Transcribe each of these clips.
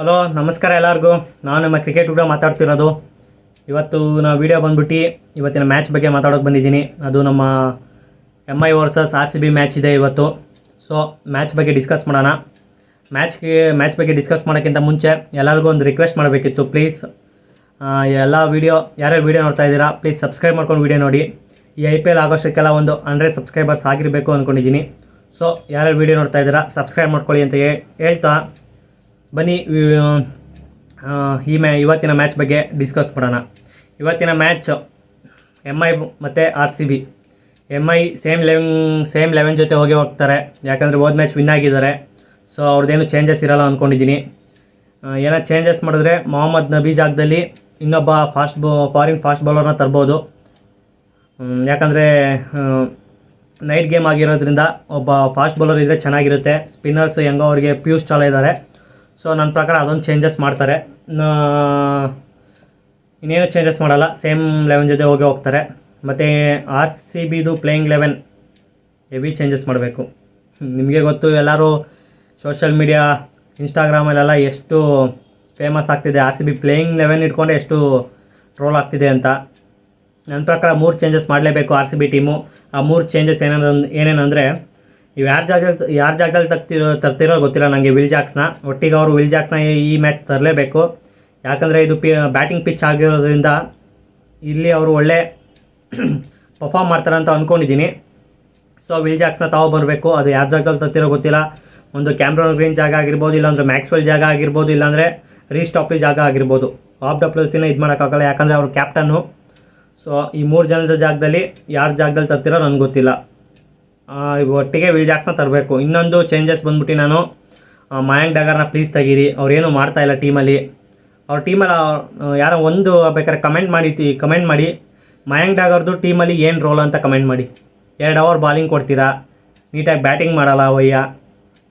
Hello ನಮಸ್ಕಾರ ಎಲ್ಲರಿಗೂ. ನಾನು ನಮ್ಮ ಕ್ರಿಕೆಟ್ ಕೂಡ ಮಾತಾಡ್ತಿರೋದು. ಇವತ್ತು ನಾವು ವಿಡಿಯೋ ಬಂದ್ಬಿಟ್ಟು ಇವತ್ತಿನ ಮ್ಯಾಚ್ ಬಗ್ಗೆ ಮಾತಾಡೋಕೆ ಬಂದಿದ್ದೀನಿ. ಅದು ನಮ್ಮ MI ವರ್ಸಸ್ RCB ಮ್ಯಾಚ್ ಇದೆ ಇವತ್ತು. ಸೊ ಮ್ಯಾಚ್ ಬಗ್ಗೆ ಡಿಸ್ಕಸ್ ಮಾಡೋಣ. ಮ್ಯಾಚ್ ಬಗ್ಗೆ ಡಿಸ್ಕಸ್ ಮಾಡೋಕ್ಕಿಂತ ಮುಂಚೆ ಎಲ್ಲರಿಗೂ ಒಂದು ರಿಕ್ವೆಸ್ಟ್ ಮಾಡಬೇಕಿತ್ತು. ಪ್ಲೀಸ್ ಎಲ್ಲ ಯಾರ್ಯಾರು ವೀಡಿಯೋ ನೋಡ್ತಾ ಇದ್ದೀರಾ ಪ್ಲೀಸ್ ಸಬ್ಸ್ಕ್ರೈಬ್ ಮಾಡ್ಕೊಂಡು ವೀಡಿಯೋ ನೋಡಿ. ಈ IPL ಆಗೋಷ್ಟಕ್ಕೆಲ್ಲ ಒಂದು 100 ಸಬ್ಸ್ಕ್ರೈಬರ್ಸ್ ಆಗಿರಬೇಕು ಅಂದ್ಕೊಂಡಿದ್ದೀನಿ. ಸೊ ಯಾರ್ಯಾರು ವೀಡಿಯೋ ನೋಡ್ತಾ ಇದ್ದೀರಾ ಸಬ್ಸ್ಕ್ರೈಬ್ ಮಾಡ್ಕೊಳ್ಳಿ ಅಂತ ಹೇಳ್ತಾ ಬನ್ನಿ ಇವತ್ತಿನ ಮ್ಯಾಚ್ ಬಗ್ಗೆ ಡಿಸ್ಕಸ್ ಮಾಡೋಣ. ಇವತ್ತಿನ ಮ್ಯಾಚ್ MI ಮತ್ತು RCB. MI ಸೇಮ್ 11 ಜೊತೆ ಹೋಗ್ತಾರೆ, ಯಾಕಂದರೆ ಹೋದ ಮ್ಯಾಚ್ ವಿನ್ ಆಗಿದ್ದಾರೆ. ಸೊ ಅವ್ರದ್ದೇನು ಚೇಂಜಸ್ ಇರೋಲ್ಲ ಅಂದ್ಕೊಂಡಿದ್ದೀನಿ. ಏನೋ ಚೇಂಜಸ್ ಮಾಡಿದ್ರೆ ಮೊಹಮ್ಮದ್ ನಬಿ ಜಾಗದಲ್ಲಿ ಇನ್ನೊಬ್ಬ ಫಾರಿನ್ ಫಾಸ್ಟ್ ಬೌಲರ್ನ ತರ್ಬೋದು. ಯಾಕಂದರೆ ನೈಟ್ ಗೇಮ್ ಆಗಿರೋದ್ರಿಂದ ಒಬ್ಬ ಫಾಸ್ಟ್ ಬೌಲರ್ ಇದ್ದರೆ ಚೆನ್ನಾಗಿರುತ್ತೆ. ಸ್ಪಿನ್ನರ್ಸ್ ಹೆಂಗೋ ಅವರಿಗೆ ಪಿಯೂಷ್ ಚಾವ್ಲಾ ಇದ್ದಾರೆ. ಸೊ ನನ್ನ ಪ್ರಕಾರ ಅದೊಂದು ಚೇಂಜಸ್ ಮಾಡ್ತಾರೆ. ಇನ್ನೇನು ಚೇಂಜಸ್ ಮಾಡಲ್ಲ, ಸೇಮ್ 11 ಜೊತೆ ಹೋಗ್ತಾರೆ. ಮತ್ತು RCBದು ಪ್ಲೇಯಿಂಗ್ 11 ಹೆವಿ ಚೇಂಜಸ್ ಮಾಡಬೇಕು. ನಿಮಗೆ ಗೊತ್ತು, ಎಲ್ಲರೂ ಸೋಷಲ್ ಮೀಡಿಯಾ ಇನ್ಸ್ಟಾಗ್ರಾಮಲ್ಲೆಲ್ಲ ಎಷ್ಟು ಫೇಮಸ್ ಆಗ್ತಿದೆ RCB ಪ್ಲೇಯಿಂಗ್ 11 ಇಟ್ಕೊಂಡೆ ಎಷ್ಟು ಟ್ರೋಲ್ ಆಗ್ತಿದೆ ಅಂತ. ನನ್ನ ಪ್ರಕಾರ 3 ಚೇಂಜಸ್ ಮಾಡಲೇಬೇಕು RCB ಟೀಮು. ಆ 3 ಚೇಂಜಸ್ ಏನೇನಂದರೆ, ಇವು ಯಾರ ಜಾಗದಲ್ಲಿ ತರ್ತಿರೋ ಗೊತ್ತಿಲ್ಲ ನನಗೆ. ವಿಲ್ ಜಾಕ್ಸ್ನ ಒಟ್ಟಿಗೆ ಅವರು ವಿಲ್ ಜಾಕ್ಸ್ನ ಈ ಮ್ಯಾಚ್ ತರಲೇಬೇಕು. ಯಾಕಂದರೆ ಇದು ಬ್ಯಾಟಿಂಗ್ ಪಿಚ್ ಆಗಿರೋದ್ರಿಂದ ಇಲ್ಲಿ ಅವರು ಒಳ್ಳೆ ಪರ್ಫಾರ್ಮ್ ಮಾಡ್ತಾರೆ ಅಂತ ಅಂದ್ಕೊಂಡಿದ್ದೀನಿ. ಸೊ ವಿಲ್ ಜಾಕ್ಸ್ನ ಬರಬೇಕು. ಅದು ಯಾರ ಜಾಗದಲ್ಲಿ ತರ್ತಿರೋ ಗೊತ್ತಿಲ್ಲ. ಒಂದು ಕ್ಯಾಮ್ರನ್ ಗ್ರೀನ್ ಜಾಗ ಆಗಿರ್ಬೋದು, ಇಲ್ಲಾಂದರೆ ಮ್ಯಾಕ್ಸ್ವೆಲ್ ಜಾಗ ಆಗಿರ್ಬೋದು, ಇಲ್ಲಾಂದರೆ ರೀಸ್ಟಾಪ್ಲಿ ಜಾಗ ಆಗಿರ್ಬೋದು. ಆಫ್ ದ ಪ್ಲೇಸಿನ ಇದು ಮಾಡೋಕ್ಕಾಗಲ್ಲ, ಯಾಕಂದರೆ ಅವರು ಕ್ಯಾಪ್ಟನ್ನು. ಸೊ ಈ 3 ಜನದ ಜಾಗದಲ್ಲಿ ಯಾರ ಜಾಗದಲ್ಲಿ ತರ್ತಿರೋ ನನಗೆ ಗೊತ್ತಿಲ್ಲ. ಒಟ್ಟಿಗೆ ವಿಲ್ ಜಾಕ್ಸ್ನ ತರಬೇಕು. ಇನ್ನೊಂದು ಚೇಂಜಸ್ ಬಂದ್ಬಿಟ್ಟು, ನಾನು ಮಯಾಂಕ್ ಡಗರ್ನ ಪ್ಲೀಸ್ ತೆಗೀರಿ. ಅವ್ರೇನು ಮಾಡ್ತಾಯಿಲ್ಲ ಟೀಮಲ್ಲಿ. ಅವ್ರ ಟೀಮಲ್ಲಿ ಯಾರೋ ಒಂದು ಬೇಕಾದ್ರೆ ಕಮೆಂಟ್ ಮಾಡಿ ಮಯಾಂಕ್ ಡಗರ್ದು ಟೀಮಲ್ಲಿ ಏನು ರೋಲ್ ಅಂತ ಕಮೆಂಟ್ ಮಾಡಿ. 2 ಅವರ್ ಬಾಲಿಂಗ್ ಕೊಡ್ತೀರಾ, ನೀಟಾಗಿ ಬ್ಯಾಟಿಂಗ್ ಮಾಡಲ್ಲ,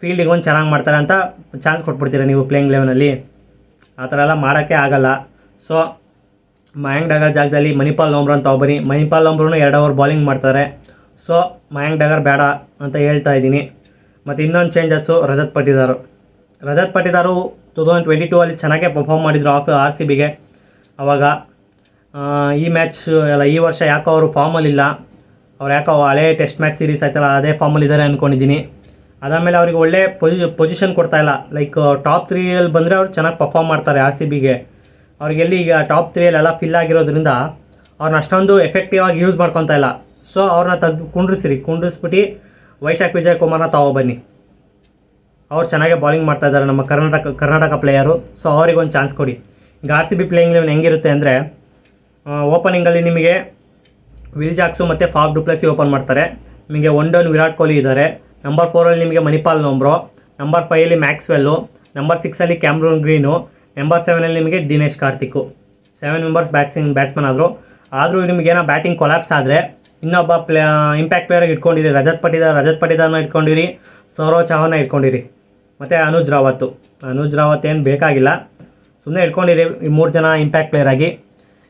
ಫೀಲ್ಡಿಗೆ ಒಂದು ಚೆನ್ನಾಗಿ ಮಾಡ್ತಾರೆ ಅಂತ ಚಾನ್ಸ್ ಕೊಟ್ಬಿಡ್ತೀರಾ ನೀವು ಪ್ಲೇಯಿಂಗ್ 11ಅಲ್ಲಿ. ಆ ಥರ ಎಲ್ಲ ಮಾಡೋಕ್ಕೆ ಆಗಲ್ಲ. ಸೊ ಮಯಾಂಕ್ ಡಗರ್ ಜಾಗದಲ್ಲಿ ಮಣಿಪಾಲ್ ನೋಮ್ರಾ ಅಂತ ಒಬ್ಬರಿ. ಮಣಿಪಾಲ್ ನೋಮ್ರೂ 2 ಅವರ್ ಬಾಲಿಂಗ್ ಮಾಡ್ತಾರೆ. ಸೊ ಮಯಾಂಕ್ ಡಗರ್ ಬೇಡ ಅಂತ ಹೇಳ್ತಾ ಇದ್ದೀನಿ. ಮತ್ತು ಇನ್ನೊಂದು ಚೇಂಜಸ್ಸು ರಜತ್ ಪಟಿದಾರು 2022 ಅಲ್ಲಿ ಚೆನ್ನಾಗೇ ಪರ್ಫಾರ್ಮ್ ಮಾಡಿದರು RCBಗೆ. ಆವಾಗ ಈ ವರ್ಷ ಯಾಕೋ ಅವರು ಫಾರ್ಮಲ್ಲಿಲ್ಲ. ಅವ್ರು ಯಾಕೋ ಹಳೆ ಟೆಸ್ಟ್ ಮ್ಯಾಚ್ ಸೀರೀಸ್ ಆಯ್ತಲ್ಲ ಅದೇ ಫಾರ್ಮಲ್ಲಿದ್ದಾರೆ ಅಂದ್ಕೊಂಡಿದ್ದೀನಿ. ಅದಾದಮೇಲೆ ಅವ್ರಿಗೆ ಒಳ್ಳೆ ಪೊಸಿಷನ್ ಕೊಡ್ತಾಯಿಲ್ಲ. ಲೈಕ್ ಟಾಪ್ 3ಯಲ್ಲಿ ಬಂದರೆ ಅವ್ರು ಚೆನ್ನಾಗಿ ಪರ್ಫಾರ್ಮ್ ಮಾಡ್ತಾರೆ RCBಗೆ. ಅವ್ರಿಗೆಲ್ಲಿ ಈಗ ಟಾಪ್ 3ಯಲ್ಲೆಲ್ಲ ಫಿಲ್ ಆಗಿರೋದ್ರಿಂದ ಅವ್ರನ್ನ ಅಷ್ಟೊಂದು ಎಫೆಕ್ಟಿವ್ ಆಗಿ ಯೂಸ್ ಮಾಡ್ಕೊತಾ ಇಲ್ಲ. ಸೊ ಅವ್ರನ್ನ ಕುಂಡ್ರಿಸ್ಬಿಟ್ಟು ವೈಶಾಖ್ ವಿಜಯ್ ಕುಮಾರ್ನ ಬನ್ನಿ. ಅವ್ರು ಚೆನ್ನಾಗೇ ಬಾಲಿಂಗ್ ಮಾಡ್ತಾಯಿದ್ದಾರೆ, ನಮ್ಮ ಕರ್ನಾಟಕ ಪ್ಲೇಯರು. ಸೊ ಅವ್ರಿಗೊಂದು ಚಾನ್ಸ್ ಕೊಡಿ. ಈಗ RCB ಪ್ಲೇಯಿಂಗ್ 11 ಹೆಂಗಿರುತ್ತೆ ಅಂದರೆ, ಓಪನಿಂಗಲ್ಲಿ ನಿಮಗೆ ವಿಲ್ ಜಾಕ್ಸು ಮತ್ತು ಫಾಫ್ ಡು ಪ್ಲೆಸಿ ಓಪನ್ ಮಾಡ್ತಾರೆ. ನಿಮಗೆ 1 ಡೌನ್ ವಿರಾಟ್ ಕೊಹ್ಲಿ ಇದ್ದಾರೆ. ನಂಬರ್ 4ಅಲ್ಲಿ ನಿಮಗೆ ಮಣಿಪಾಲ್ ನೋಮ್ರಾ, ನಂಬರ್ 5ಅಲ್ಲಿ ಮ್ಯಾಕ್ಸ್ವೆಲ್ಲು, ನಂಬರ್ 6ಅಲ್ಲಿ ಕ್ಯಾಮ್ರೂನ್ ಗ್ರೀನು, ನಂಬರ್ 7ಅಲ್ಲಿ ನಿಮಗೆ ದಿನೇಶ್ ಕಾರ್ತಿಕ್. 7 ಮೆಂಬರ್ಸ್ ಬ್ಯಾಟ್ಸ್ಮನ್ ಆದರೂ ನಿಮಗೇನೋ ಬ್ಯಾಟಿಂಗ್ ಕೊಲ್ಯಾಪ್ಸ್ ಆದರೆ ಇನ್ನೊಬ್ಬ ಇಂಪ್ಯಾಕ್ಟ್ ಪ್ಲೇಯರ್ಗೆ ಇಟ್ಕೊಂಡಿರಿ. ರಜತ್ ಪಟಿದಾರ್ನ ಇಟ್ಕೊಂಡಿರಿ, ಸೌರವ್ ಚೌಹಾನ್ನ ಇಟ್ಕೊಂಡಿರಿ, ಮತ್ತು ಅನುಜ್ ರಾವತ್ ಏನು ಬೇಕಾಗಿಲ್ಲ, ಸುಮ್ಮನೆ ಇಟ್ಕೊಂಡಿರಿ ಈ 3 ಜನ ಇಂಪ್ಯಾಕ್ಟ್ ಪ್ಲೇಯರ್ ಆಗಿ.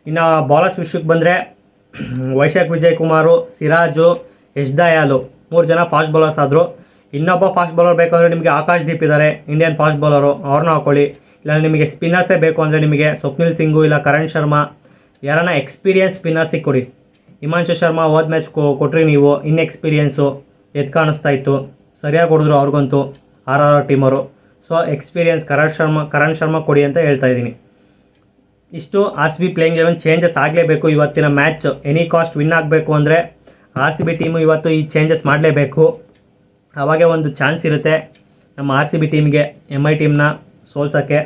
ಇನ್ನು ಬಾಲರ್ಸ್ ವಿಷಯಕ್ಕೆ ಬಂದರೆ ವೈಶಾಖ್ ವಿಜಯ್ ಕುಮಾರು, ಸಿರಾಜು, ಯಶ್ ದಯಾಲು 3 ಜನ ಫಾಸ್ಟ್ ಬೌಲರ್ಸ್ ಆದರು. ಇನ್ನೊಬ್ಬ ಫಾಸ್ಟ್ ಬೌಲರ್ ಬೇಕು ಅಂದರೆ ನಿಮಗೆ ಆಕಾಶ್ ದೀಪ್ ಇದ್ದಾರೆ, ಇಂಡಿಯನ್ ಫಾಸ್ಟ್ ಬೌಲರು, ಅವ್ರನ್ನ ಹಾಕೊಳ್ಳಿ. ಇಲ್ಲ ನಿಮಗೆ ಸ್ಪಿನ್ನರ್ಸೇ ಬೇಕು ಅಂದರೆ ನಿಮಗೆ ಸ್ವಪ್ನಿಲ್ ಸಿಂಗು ಇಲ್ಲ ಕರಣ್ ಶರ್ಮಾ, ಯಾರನ್ನ ಎಕ್ಸ್ಪೀರಿಯನ್ಸ್ ಸ್ಪಿನ್ನರ್ಸಿಗೆ ಕೊಡಿ. ಹಿಮಾಂಶು ಶರ್ಮಾ ಹೋದ ಮ್ಯಾಚ್ ಕೊಟ್ರಿ ನೀವು, ಇನ್ಎಕ್ಸ್ಪೀರಿಯನ್ಸು ಎದ್ದು ಕಾಣಿಸ್ತಾ ಇತ್ತು. ಸರಿಯಾಗಿ ಹೊಡೆದ್ರು ಅವ್ರಿಗಂತೂ RR ಟೀಮರು. ಸೊ ಎಕ್ಸ್ಪೀರಿಯನ್ಸ್ ಕರಣ್ ಶರ್ಮಾ ಕೊಡಿ ಅಂತ ಹೇಳ್ತಾ ಇದ್ದೀನಿ. ಇಷ್ಟು RCB ಪ್ಲೇಯಿಂಗ್ 11 ಚೇಂಜಸ್ ಆಗಲೇಬೇಕು. ಇವತ್ತಿನ ಮ್ಯಾಚ್ ಎನಿ ಕಾಸ್ಟ್ ವಿನ್ ಆಗಬೇಕು ಅಂದರೆ RCB ಟೀಮು ಇವತ್ತು ಈ ಚೇಂಜಸ್ ಮಾಡಲೇಬೇಕು. ಆವಾಗೇ ಒಂದು ಚಾನ್ಸ್ ಇರುತ್ತೆ ನಮ್ಮ RCB ಟೀಮ್ಗೆ MI ಟೀಮ್ನ ಸೋಲ್ಸೋಕ್ಕೆ.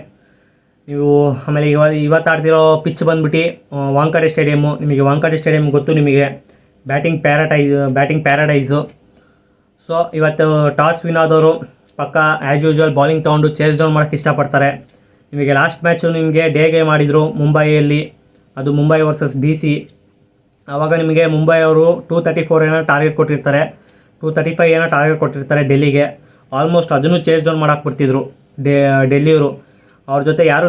ನೀವು ಆಮೇಲೆ ಇವತ್ತು ಆಡ್ತಿರೋ ಪಿಚ್ ಬಂದ್ಬಿಟ್ಟು ವಾಂಕಡೆ ಸ್ಟೇಡಿಯಮ್ಮು. ನಿಮಗೆ ವಾಂಕಡೆ ಸ್ಟೇಡಿಯಮ್ ಗೊತ್ತು ನಿಮಗೆ, ಬ್ಯಾಟಿಂಗ್ ಪ್ಯಾರಡೈಸು. ಸೊ ಇವತ್ತು ಟಾಸ್ ವಿನ್ ಆದವರು ಪಕ್ಕ ಆ್ಯಸ್ ಯೂಶ್ವಲ್ ಬಾಲಿಂಗ್ ತೊಗೊಂಡು ಚೇಸ್ ಡೌನ್ ಮಾಡೋಕ್ಕೆ ಇಷ್ಟಪಡ್ತಾರೆ. ನಿಮಗೆ ಲಾಸ್ಟ್ ಮ್ಯಾಚು ನಿಮಗೆ ಡೇ ಗೇಮ್ ಮಾಡಿದರು ಮುಂಬೈಯಲ್ಲಿ, ಅದು ಮುಂಬೈ ವರ್ಸಸ್ DC. ಆವಾಗ ನಿಮಗೆ ಮುಂಬೈ ಅವರು 234 ಏನೋ ಟಾರ್ಗೆಟ್ ಕೊಟ್ಟಿರ್ತಾರೆ, 235 ಏನೋ ಟಾರ್ಗೆಟ್ ಕೊಟ್ಟಿರ್ತಾರೆ ಡೆಲ್ಲಿಗೆ. ಆಲ್ಮೋಸ್ಟ್ ಅದನ್ನು ಚೇಸ್ ಡೌನ್ ಮಾಡೋಕ್ಕೆ ಬಿಡ್ತಿದ್ರು ಡೆಲ್ಲಿಯವರು. ಅವ್ರ ಜೊತೆ ಯಾರು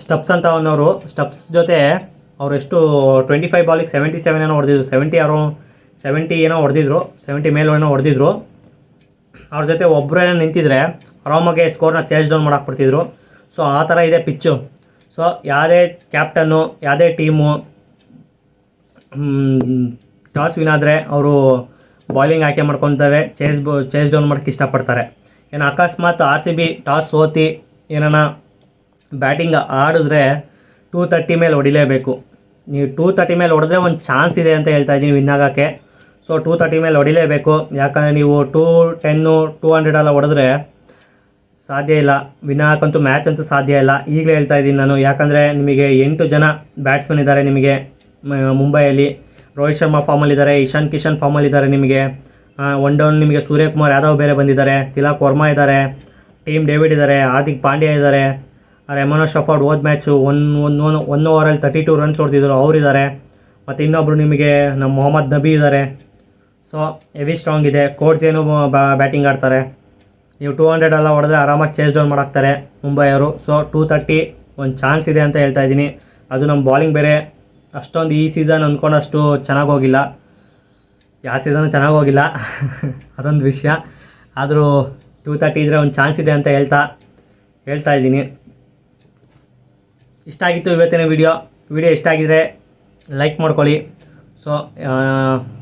ಸ್ಟಪ್ಸ್ ಅಂತ ಅನ್ನೋರು, ಸ್ಟಪ್ಸ್ ಜೊತೆ ಅವರು ಎಷ್ಟು 25 ಬಾಲಿಗೆ 77 ಏನೋ ಹೊಡೆದಿದ್ರು, 70 ಏನೋ ಹೊಡೆದಿದ್ರು, 70 ಮೇಲೆ ಏನೋ ಹೊಡೆದಿದ್ರು. ಅವ್ರ ಜೊತೆ ಒಬ್ಬರೇನೋ ನಿಂತಿದ್ರೆ ಆರಾಮಾಗೆ ಸ್ಕೋರ್ನ ಚೇಸ್ ಡೌನ್ ಮಾಡಕ್ಕೆ ಬಿಡ್ತಿದ್ರು. ಸೊ ಆ ಥರ ಇದೆ ಪಿಚ್ಚು. ಸೊ ಯಾವುದೇ ಕ್ಯಾಪ್ಟನ್ನು ಯಾವುದೇ ಟೀಮು ಟಾಸ್ ವಿನ್ ಆದರೆ ಅವರು ಬಾಲಿಂಗ್ ಆಯ್ಕೆ ಮಾಡ್ಕೊತಾರೆ, ಚೇಸ್ ಡೌನ್ ಮಾಡೋಕ್ಕೆ ಇಷ್ಟಪಡ್ತಾರೆ. ಏನು ಅಕಸ್ಮಾತ್ RCB ಟಾಸ್ ಸೋತಿ ಏನಾನ ಬ್ಯಾಟಿಂಗ್ ಆಡಿದ್ರೆ 230 ಮೇಲೆ ಹೊಡಿಲೇಬೇಕು. ನೀವು 230 ಮೇಲೆ ಹೊಡೆದ್ರೆ ಒಂದು ಚಾನ್ಸ್ ಇದೆ ಅಂತ ಹೇಳ್ತಾ ಇದ್ದೀನಿ ವಿನ್ ಆಗೋಕ್ಕೆ. ಸೊ 230 ಮೇಲೆ ಹೊಡಿಲೇಬೇಕು, ಯಾಕಂದರೆ ನೀವು 210 200 ಎಲ್ಲ ಹೊಡೆದ್ರೆ ಸಾಧ್ಯ ಇಲ್ಲ, ವಿನ್ ಆಗಕ್ಕಂತೂ ಮ್ಯಾಚ್ ಅಂತೂ ಸಾಧ್ಯ ಇಲ್ಲ. ಈಗಲೇ ಹೇಳ್ತಾ ಇದ್ದೀನಿ ನಾನು, ಯಾಕಂದರೆ ನಿಮಗೆ 8 ಜನ ಬ್ಯಾಟ್ಸ್ಮನ್ ಇದ್ದಾರೆ ನಿಮಗೆ ಮುಂಬೈಯಲ್ಲಿ. ರೋಹಿತ್ ಶರ್ಮಾ ಫಾರ್ಮಲ್ಲಿದ್ದಾರೆ, ಇಶಾನ್ ಕಿಶನ್ ಫಾರ್ಮಲ್ಲಿದ್ದಾರೆ, ನಿಮಗೆ ಒನ್ ಡೌನ್ ನಿಮಗೆ ಸೂರ್ಯಕುಮಾರ್ ಯಾದವ್ ಬೇರೆ ಬಂದಿದ್ದಾರೆ, ತಿಲಕ್ ವರ್ಮಾ ಇದ್ದಾರೆ, ಟೀಮ್ ಡೇವಿಡ್ ಇದ್ದಾರೆ, ಹಾರ್ದಿಕ್ ಪಾಂಡ್ಯ ಇದ್ದಾರೆ, ರೆಮೋನಾ ಶಫರ್ಡ್ ಹೋದ ಮ್ಯಾಚು ಒನ್ ಓವರಲ್ಲಿ 32 ರನ್ಸ್ ಹೊಡೆದಿದ್ರು ಅವರಿದ್ದಾರೆ. ಮತ್ತು ಇನ್ನೊಬ್ಬರು ನಿಮಗೆ ನಮ್ಮ ಮೊಹಮ್ಮದ್ ನಬಿ ಇದ್ದಾರೆ. ಸೊ ಹೆವಿ ಸ್ಟ್ರಾಂಗ್ ಇದೆ. ಕೋರ್ಟ್ಸ್ ಬ್ಯಾಟಿಂಗ್ ಆಡ್ತಾರೆ. ನೀವು 200 ಎಲ್ಲ ಹೊಡೆದ್ರೆ ಆರಾಮಾಗಿ ಚೇಸ್ ಡೌನ್ ಮಾಡಾಕ್ತಾರೆ ಮುಂಬೈಯವರು. ಸೊ 230 ಒಂದು ಚಾನ್ಸ್ ಇದೆ ಅಂತ ಹೇಳ್ತಾ ಇದ್ದೀನಿ. ಅದು ನಮ್ಮ ಬಾಲಿಂಗ್ ಬೇರೆ ಅಷ್ಟೊಂದು ಈ ಸೀಸನ್ ಅಂದ್ಕೊಂಡಷ್ಟು ಚೆನ್ನಾಗಿ ಹೋಗಿಲ್ಲ, ಯಾವ ಸೀಸನ್ ಚೆನ್ನಾಗಿ ಹೋಗಿಲ್ಲ ಅದೊಂದು ವಿಷಯ. ಆದರೂ 230 ಇದ್ದರೆ ಒಂದು ಚಾನ್ಸ್ ಇದೆ ಅಂತ ಹೇಳ್ತಾ ಇದ್ದೀನಿ. ಇಷ್ಟ ಆಗಿತ್ತು ಇವತ್ತಿನ ವಿಡಿಯೋ ಇಷ್ಟ ಆಗಿದ್ರೆ ಲೈಕ್ ಮಾಡ್ಕೊಳ್ಳಿ. ಸೊ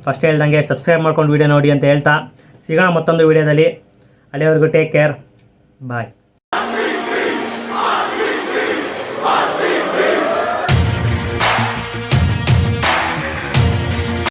ಫಸ್ಟ್ ಹೇಳ್ದಂಗೆ ಸಬ್ಸ್ಕ್ರೈಬ್ ಮಾಡ್ಕೊಂಡು ವಿಡಿಯೋ ನೋಡಿ ಅಂತ ಹೇಳ್ತಾ ಸಿಗೋಣ ಮತ್ತೊಂದು ವಿಡಿಯೋದಲ್ಲಿ. ಅಲ್ಲಿವರೆಗೂ ಟೇಕ್ ಕೇರ್, ಬಾಯ್.